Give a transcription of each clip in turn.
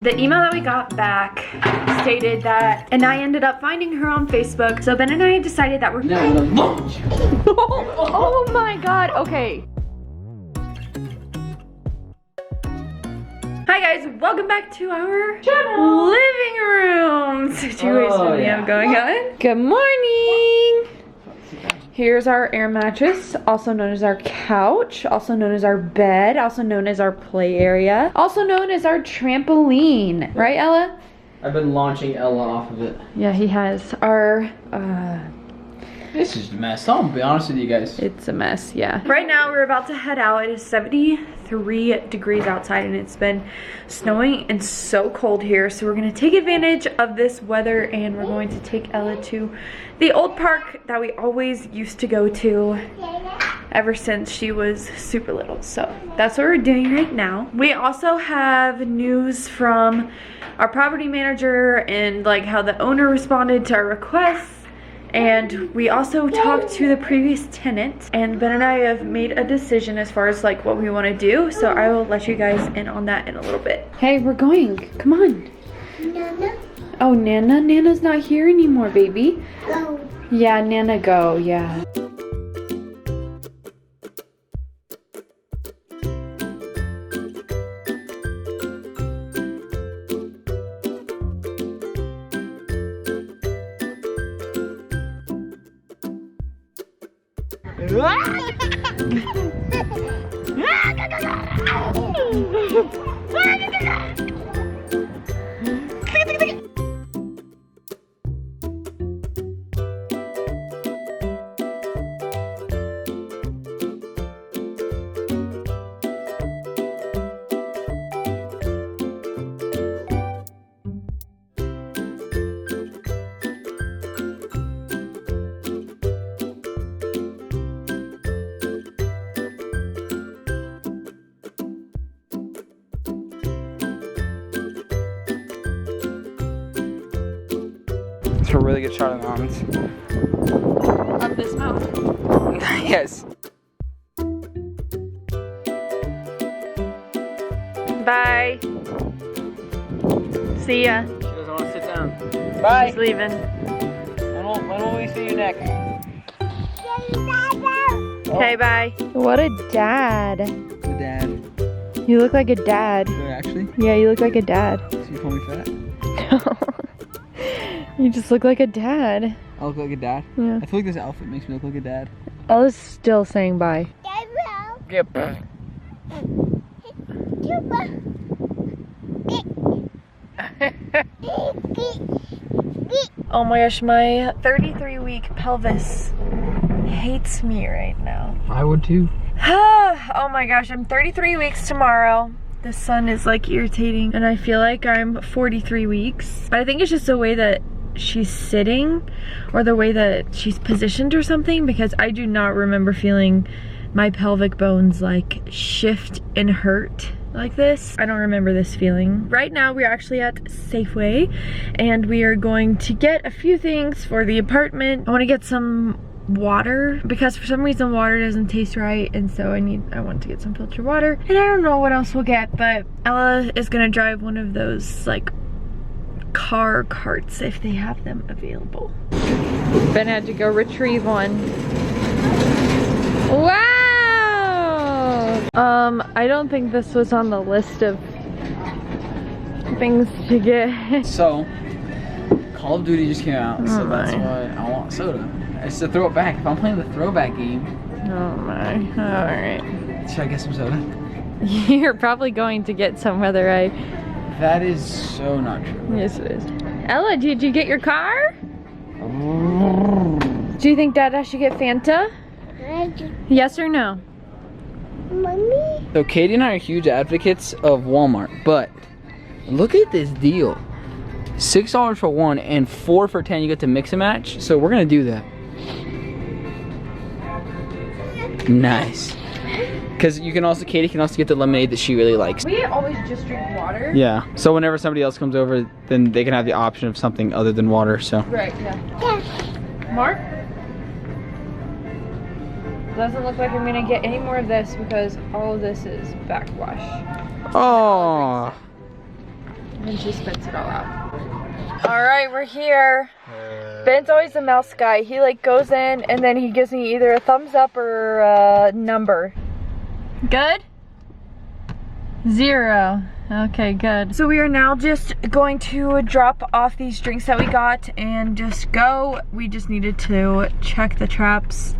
The email that we got back stated that, and I ended up finding her on Facebook. So Ben and I decided that we're gonna launch. Oh my God, okay. Hi guys, welcome back to our living room situation we have going on. Good morning. Here's our air mattress, also known as our couch, also known as our bed, also known as our play area, also known as our trampoline. Right, Ella? I've been launching Ella off of it. Yeah, he has. Our, This is a mess. I'll be honest with you guys. It's a mess, yeah. Right now, we're about to head out. It is 73 degrees outside, and it's been snowing and so cold here. So we're gonna take advantage of this weather, and we're going to take Ella to the old park that we always used to go to ever since she was super little. So that's what we're doing right now. We also have news from our property manager and like how the owner responded to our requests. And we also talked to the previous tenant, and Ben and I have made a decision as far as like what we want to do. So I will let you guys in on that in a little bit. Hey, we're going. Come on. Nana? Oh, Nana? Nana's not here anymore, baby. Go. Yeah, Nana go, yeah. It's a really good shot of the mountains. Of this mountain. Yes. Bye. See ya. She doesn't want to sit down. Bye. She's leaving. When will we see you next? Okay, bye. What a dad. The dad. You look like a dad. Wait, actually? Yeah, you look like a dad. So you call me fat? You just look like a dad. I look like a dad? Yeah. I feel like this outfit makes me look like a dad. Ella's still saying bye. Yep. Oh my gosh, my 33-week pelvis hates me right now. I would too. Oh my gosh, I'm 33 weeks tomorrow. The sun is like irritating, and I feel like I'm 43 weeks. But I think it's just the way that she's sitting or the way that she's positioned or something, because I do not remember feeling my pelvic bones like shift and hurt like this. I don't remember this feeling. Right now we're actually at Safeway, and we are going to get a few things for the apartment. I want to get some water because for some reason water doesn't taste right, and so I want to get some filtered water, and I don't know what else we'll get, but Ella is gonna drive one of those like car carts if they have them available. Ben had to go retrieve one. Wow! I don't think this was on the list of things to get. So, Call of Duty just came out, so that's why I want soda. It's to throw it back. If I'm playing the throwback game. Oh my, alright. Should I get some soda? You're probably going to get some whether I... That is so not true. Yes it is. Ella, did you get your car? Do you think Dada should get Fanta? Yes or no? Mommy? So Katie and I are huge advocates of Walmart, but look at this deal. $6 for one and $4 for 10. You get to mix and match. So we're gonna do that. Nice. Because you can also, Katie can also get the lemonade that she really likes. We always just drink water. Yeah. So whenever somebody else comes over, then they can have the option of something other than water. So. Right. Yeah. Mark. Doesn't look like I'm gonna get any more of this because all of this is backwash. Oh. And then she spits it all out. All right, we're here. Ben's always a mouse guy. He like goes in and then he gives me either a thumbs up or a number. Good? 0. Okay, good. So we are now just going to drop off these drinks that we got and just go. We just needed to check the traps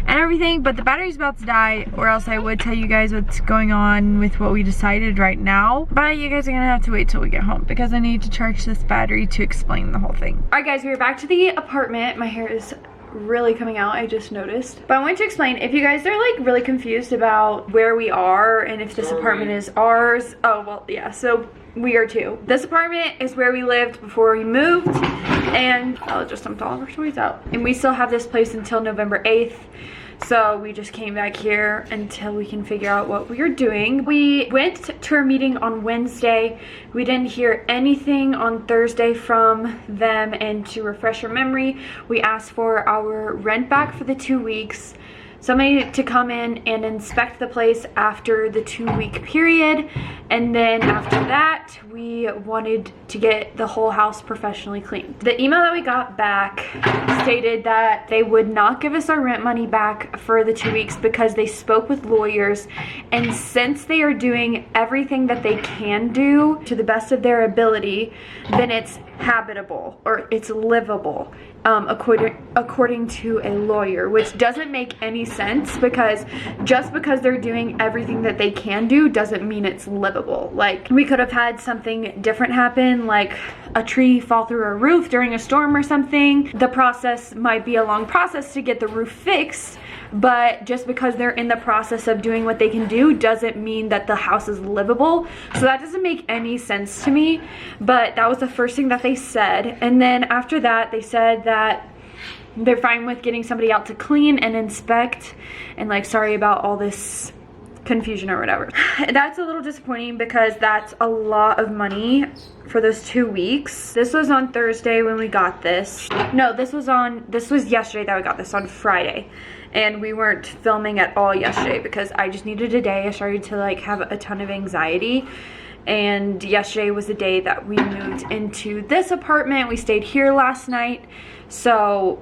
and everything, but the battery's about to die, or else I would tell you guys what's going on with what we decided right now. But you guys are gonna have to wait till we get home because I need to charge this battery to explain the whole thing. All right guys, we are back to the apartment. My hair is really coming out, I just noticed. But I want to explain, if you guys are like really confused about where we are and if this apartment is ours. Oh, well, yeah, so we are too. This apartment is where we lived before we moved, and I'll just dump all of our toys out. And we still have this place until November 8th. So we just came back here until we can figure out what we are doing. We went to our meeting on Wednesday. We didn't hear anything on Thursday from them, and to refresh your memory, we asked for our rent back for the 2 weeks. Somebody to come in and inspect the place after the 2-week period, and then after that we wanted to get the whole house professionally cleaned. The email that we got back stated that they would not give us our rent money back for the 2 weeks because they spoke with lawyers, and since they are doing everything that they can do to the best of their ability, then it's habitable or it's livable, according to a lawyer, which doesn't make any sense, because just because they're doing everything that they can do doesn't mean it's livable. Like, we could have had something different happen, like a tree fall through a roof during a storm or something. The process might be a long process to get the roof fixed, but just because they're in the process of doing what they can do doesn't mean that the house is livable. So that doesn't make any sense to me, but that was the first thing that they said. And then after that, they said that they're fine with getting somebody out to clean and inspect, and like, sorry about all this confusion or whatever. That's a little disappointing because that's a lot of money for those 2 weeks. This was on Thursday when we got this. No, this was yesterday that we got this, on Friday. And we weren't filming at all yesterday because I just needed a day. I started to like have a ton of anxiety. And yesterday was the day that we moved into this apartment. We stayed here last night. So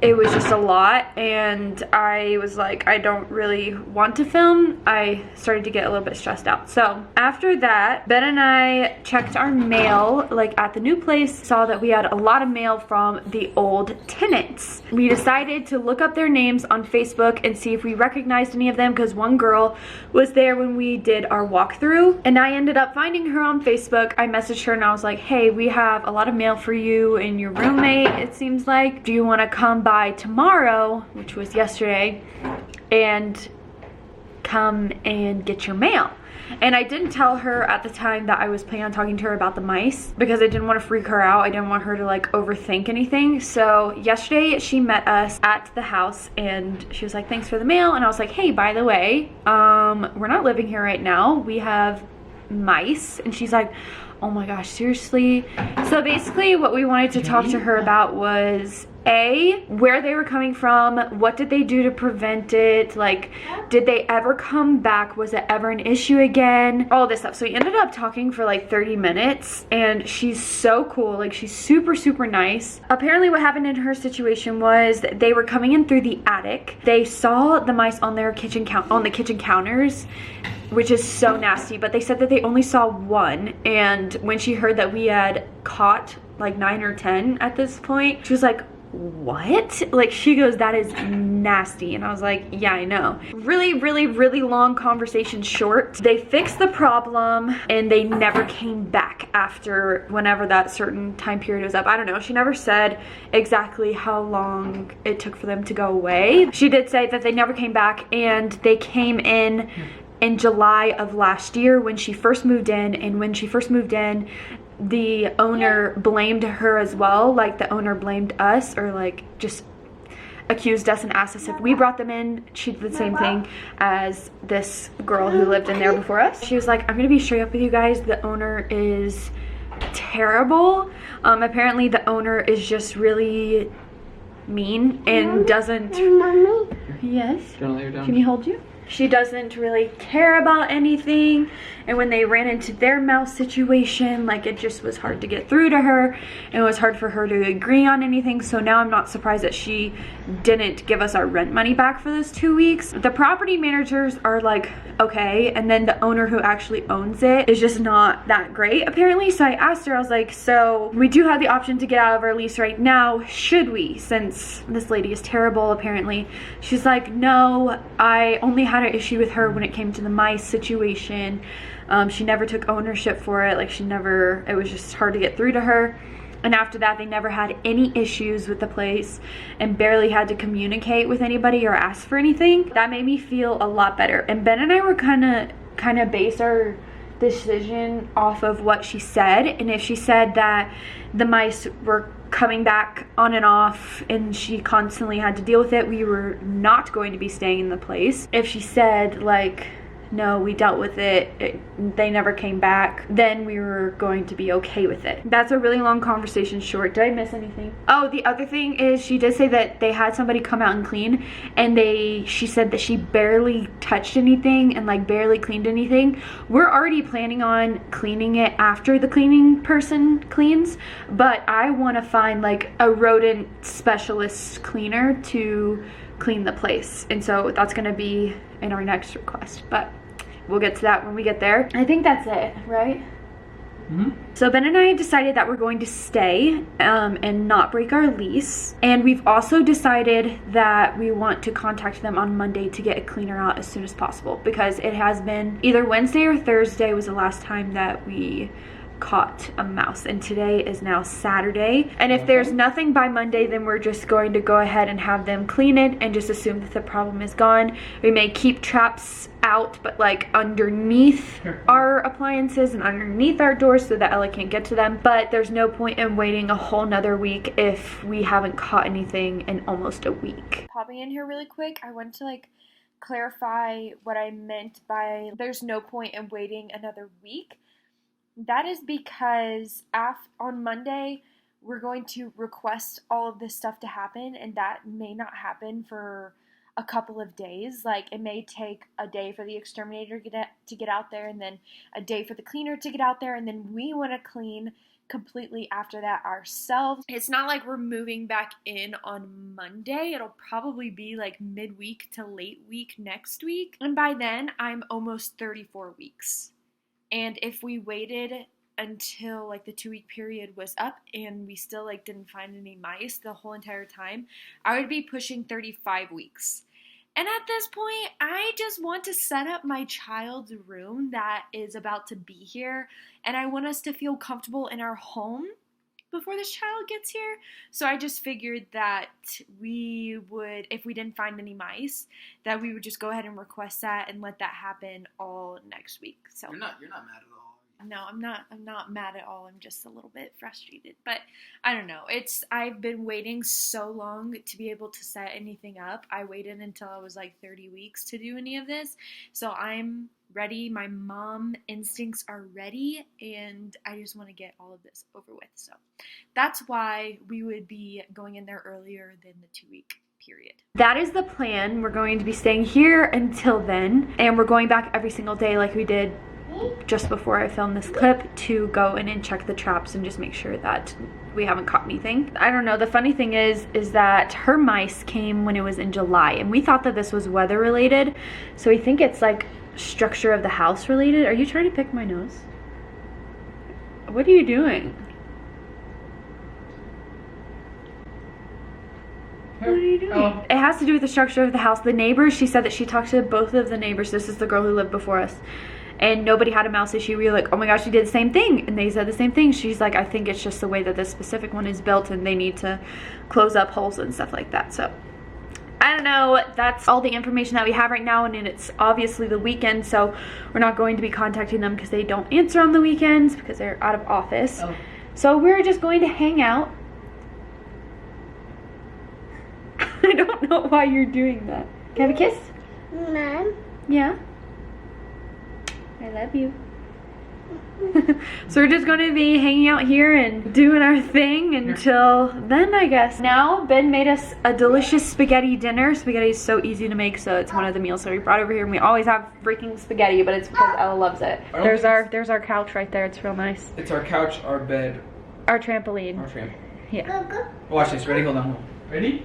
it was just a lot, and I was like, I don't really want to film. I started to get a little bit stressed out. So after that, Ben and I checked our mail, like at the new place, saw that we had a lot of mail from the old tenants. We decided to look up their names on Facebook and see if we recognized any of them, because one girl was there when we did our walkthrough, and I ended up finding her on Facebook. I messaged her and I was like, hey, we have a lot of mail for you and your roommate, it seems like. Do you want to come by tomorrow, which was yesterday, and come and get your mail? And I didn't tell her at the time that I was planning on talking to her about the mice, because I didn't want to freak her out. I didn't want her to like overthink anything. So yesterday she met us at the house and she was like, thanks for the mail. And I was like, hey, by the way, we're not living here right now. We have mice. And she's like, oh my gosh, seriously? So basically what we wanted to talk to her about was where they were coming from, what did they do to prevent it, like, did they ever come back, was it ever an issue again, all this stuff. So we ended up talking for like 30 minutes, and she's so cool, like she's super nice. Apparently what happened in her situation was that they were coming in through the attic. They saw the mice on their kitchen counters, which is so nasty, but they said that they only saw one, and when she heard that we had caught like 9 or 10 at this point, she was like, what? Like, she goes, that is nasty. And I was like, yeah, I know. Really long conversation short. They fixed the problem and they never came back after whenever that certain time period was up. I don't know. She never said exactly how long it took for them to go away. She did say that they never came back, and they came in July of last year when she first moved in. And when she first moved in, the owner blamed her as well. Like, the owner blamed us, or like just accused us and asked us if we brought them in. She did the same thing as this girl who lived in there before us. She was like, I'm gonna be straight up with you guys, the owner is terrible. Apparently the owner is just really mean and doesn't. Mommy? Yes? Do you want to lay her down? Can he hold you? she doesn't really care about anything, and when they ran into their mouse situation, like, it just was hard to get through to her, and it was hard for her to agree on anything. So now I'm not surprised that she didn't give us our rent money back for those 2 weeks. The property managers are like okay, and then the owner who actually owns it is just not that great apparently. So I asked her, I was like, so we do have the option to get out of our lease right now, should we, since this lady is terrible apparently? She's like, no, I only had an issue with her when it came to the mice situation. She never took ownership for it. Like, it was just hard to get through to her. And after that, they never had any issues with the place and barely had to communicate with anybody or ask for anything. That made me feel a lot better. And Ben and I were kind of base our decision off of what she said. And if she said that the mice were coming back on and off and she constantly had to deal with it, we were not going to be staying in the place. If she said, like, no, we dealt with it, they never came back, then we were going to be okay with it. That's a really long conversation short. Did I miss anything? Oh, the other thing is she did say that they had somebody come out and clean, and she said that she barely touched anything and like barely cleaned anything. We're already planning on cleaning it after the cleaning person cleans, but I want to find like a rodent specialist cleaner to clean the place, and so that's going to be in our next request, but we'll get to that when we get there. I think that's it, right? Mm-hmm. So Ben and I decided that we're going to stay and not break our lease, and we've also decided that we want to contact them on Monday to get a cleaner out as soon as possible, because it has been either Wednesday or Thursday was the last time that we caught a mouse, and today is now Saturday, and if there's nothing by Monday, then we're just going to go ahead and have them clean it and just assume that the problem is gone. We may keep traps out, but like underneath our appliances and underneath our doors so that Ella can't get to them, but there's no point in waiting a whole nother week if we haven't caught anything in almost a week. Popping in here really quick, I want to like clarify what I meant by there's no point in waiting another week. That is because on Monday, we're going to request all of this stuff to happen, and that may not happen for a couple of days. Like, it may take a day for the exterminator to get out there, and then a day for the cleaner to get out there, and then we want to clean completely after that ourselves. It's not like we're moving back in on Monday. It'll probably be like midweek to late week next week, and by then, I'm almost 34 weeks. And if we waited until like the 2-week period was up and we still like didn't find any mice the whole entire time, I would be pushing 35 weeks. And at this point, I just want to set up my child's room that is about to be here, and I want us to feel comfortable in our home before this child gets here. So I just figured that we would, if we didn't find any mice, that we would just go ahead and request that and let that happen all next week. So You're not mad at all. No, I'm not mad at all. I'm just a little bit frustrated. But I don't know. I've been waiting so long to be able to set anything up. I waited until I was like 30 weeks to do any of this. So I'm ready. My mom instincts are ready, and I just want to get all of this over with. So that's why we would be going in there earlier than the 2-week period. That is the plan. We're going to be staying here until then, and we're going back every single day like we did just before I filmed this clip to go in and check the traps and just make sure that we haven't caught anything. I don't know, the funny thing is that her mice came when it was in July, and we thought that this was weather related, so we think it's like structure of the house related. Are you trying to pick my nose? What are you doing? What are you doing? Oh. It has to do with the structure of the house. The neighbors, she said that she talked to both of the neighbors. This is the girl who lived before us. And nobody had a mouse issue. We were like, oh my gosh, you did the same thing. And they said the same thing. She's like, I think it's just the way that this specific one is built and they need to close up holes and stuff like that. So I don't know. That's all the information that we have right now. And it's obviously the weekend. So we're not going to be contacting them because they don't answer on the weekends because they're out of office. Oh. So we're just going to hang out. I don't know why you're doing that. Can I have a kiss? Mom. Yeah? I love you. So we're just going to be hanging out here and doing our thing until then, I guess. Now, Ben made us a delicious spaghetti dinner. Spaghetti is so easy to make, so it's one of the meals that we brought over here. And we always have freaking spaghetti, but it's because Ella loves it. There's our couch right there. It's real nice. It's our couch, our bed, our trampoline. Our trampoline. Yeah. Watch this. Ready? Hold on. Ready?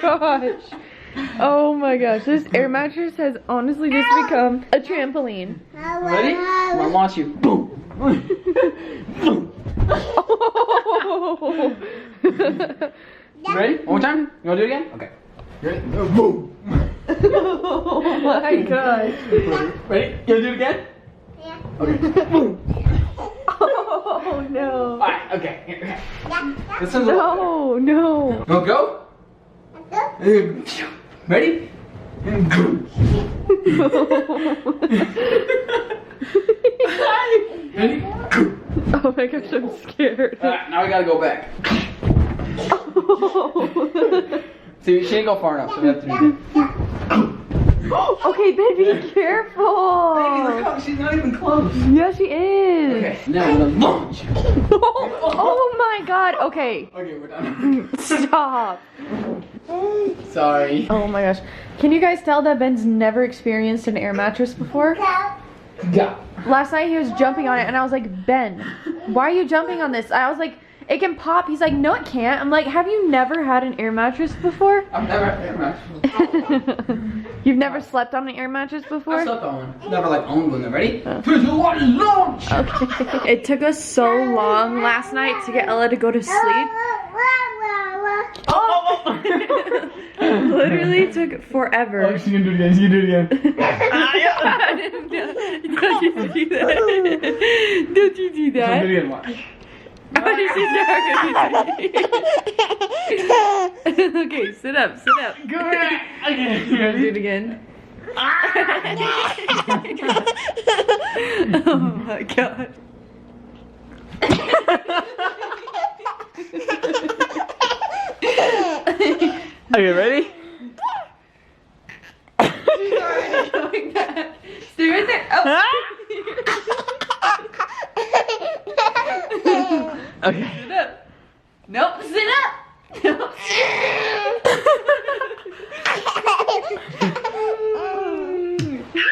Oh my gosh. Oh my gosh, this air mattress has honestly just become a trampoline. Ready? Mom wants you. Boom. Oh. Ready? One more time? You want to do it again? Okay. Ready? Boom. Oh my gosh. Ready? You want to do it again? Yeah. Okay. Boom. Oh no. Alright, okay. Here. This one's No, no. You want to go? Ready? Ready? Oh my gosh, I'm scared. Alright, now we gotta go back. See, she didn't go far enough, so we have to do that. Okay, Ben, be careful. Baby, look how she's not even close. Yeah, she is. Okay, now we're gonna launch. Oh my god, okay. Okay, we're done. Stop. Sorry. Oh my gosh. Can you guys tell that Ben's never experienced an air mattress before? Yeah. Last night he was jumping on it and I was like, Ben, why are you jumping on this? I was like, it can pop. He's like, no it can't. I'm like, have you never had an air mattress before? I've never had an air mattress. You've never slept on an air mattress before? I slept on one. Never like owned one. Ready? 3, 2, 1, launch! Okay. It took us so long last night to get Ella to go to sleep. Literally took forever. Oh, she's gonna do it again. She's gonna do it again. I didn't know. Don't you do that. Don't you do She's that. gonna do it again. Watch. Okay, sit up, sit up. Go back. Okay, Do it again. Oh my god. Okay, ready? Stay right there. Oh. Okay. Sit up. Nope, sit up. Nope.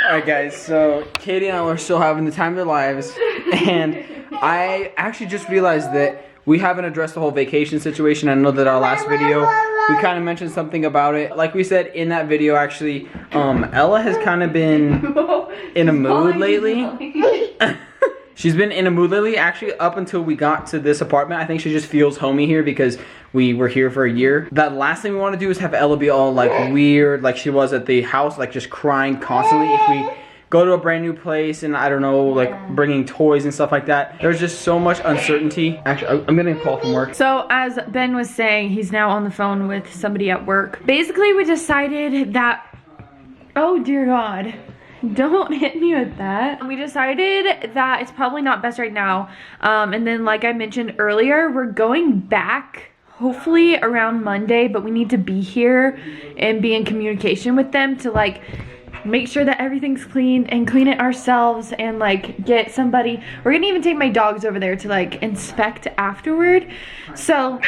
Alright guys, so Katie and I are still having the time of their lives, and I actually just realized that we haven't addressed the whole vacation situation. I know that our last video, we kind of mentioned something about it. Like we said in that video, actually, Ella has kind of been in a mood lately. She's been in a mood lately, actually up until we got to this apartment. I think she just feels homey here because we were here for a year. The last thing we want to do is have Ella be all like weird, like she was at the house, like just crying constantly. If we go to a brand new place and I don't know, like bringing toys and stuff like that. There's just so much uncertainty. Actually, I'm getting a call from work. So as Ben was saying, he's now on the phone with somebody at work. Basically, we decided that, oh dear God. Don't hit me with that. We decided that it's probably not best right now. And then like I mentioned earlier, we're going back hopefully around Monday, but we need to be here and be in communication with them to like make sure that everything's cleaned and clean it ourselves and like get somebody. We're gonna even take my dogs over there to like inspect afterward. So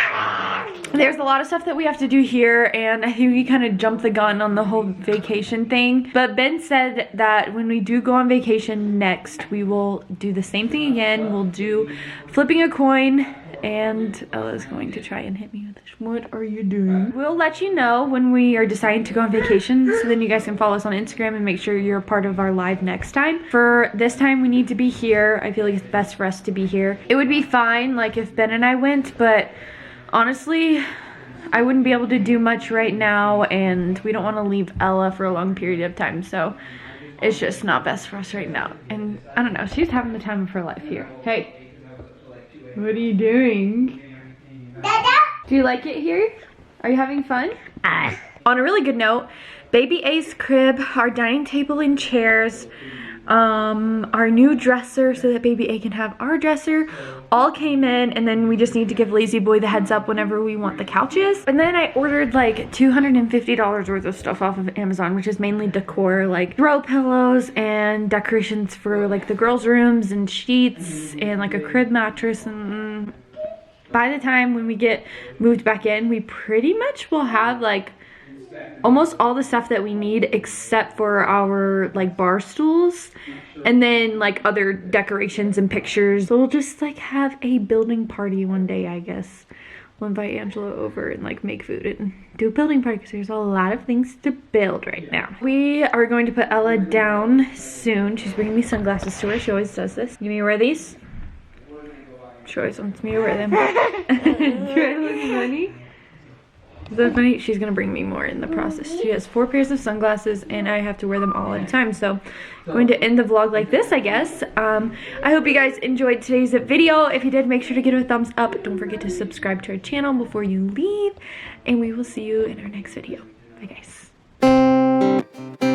there's a lot of stuff that we have to do here, and I think we kind of jumped the gun on the whole vacation thing. But Ben said that when we do go on vacation next, we will do the same thing again. We'll do flipping a coin, and Ella's going to try and hit me with this. What are you doing? We'll let you know when we are deciding to go on vacation, so then you guys can follow us on Instagram and make sure you're a part of our live next time. For this time, we need to be here. I feel like it's best for us to be here. It would be fine like if Ben and I went, but honestly, I wouldn't be able to do much right now, and we don't want to leave Ella for a long period of time. So it's just not best for us right now. And I don't know, she's having the time of her life here. Hey, what are you doing? Dada. Do you like it here? Are you having fun? On a really good note, baby A's crib, our dining table and chairs, our new dresser so that baby A can have our dresser all came in, and then we just need to give Lazy Boy the heads up whenever we want the couches. And then I ordered like $250 worth of stuff off of Amazon, which is mainly decor, like throw pillows and decorations for like the girls' rooms and sheets and like a crib mattress. And by the time when we get moved back in, we pretty much will have like almost all the stuff that we need except for our like bar stools and then like other decorations and pictures. So we'll just like have a building party one day, I guess. We'll invite Angela over and like make food and do a building party because there's a lot of things to build right now. We are going to put Ella down soon. She's bringing me sunglasses to her. She always does this. You me wear these? She always wants me to wear them. Do I look funny? Is that funny? She's gonna bring me more in the process. She has 4 pairs of sunglasses and I have to wear them all at a time. So I'm going to end the vlog like this, I guess. I hope you guys enjoyed today's video. If you did, make sure to give it a thumbs up. Don't forget to subscribe to our channel before you leave. And we will see you in our next video. Bye guys.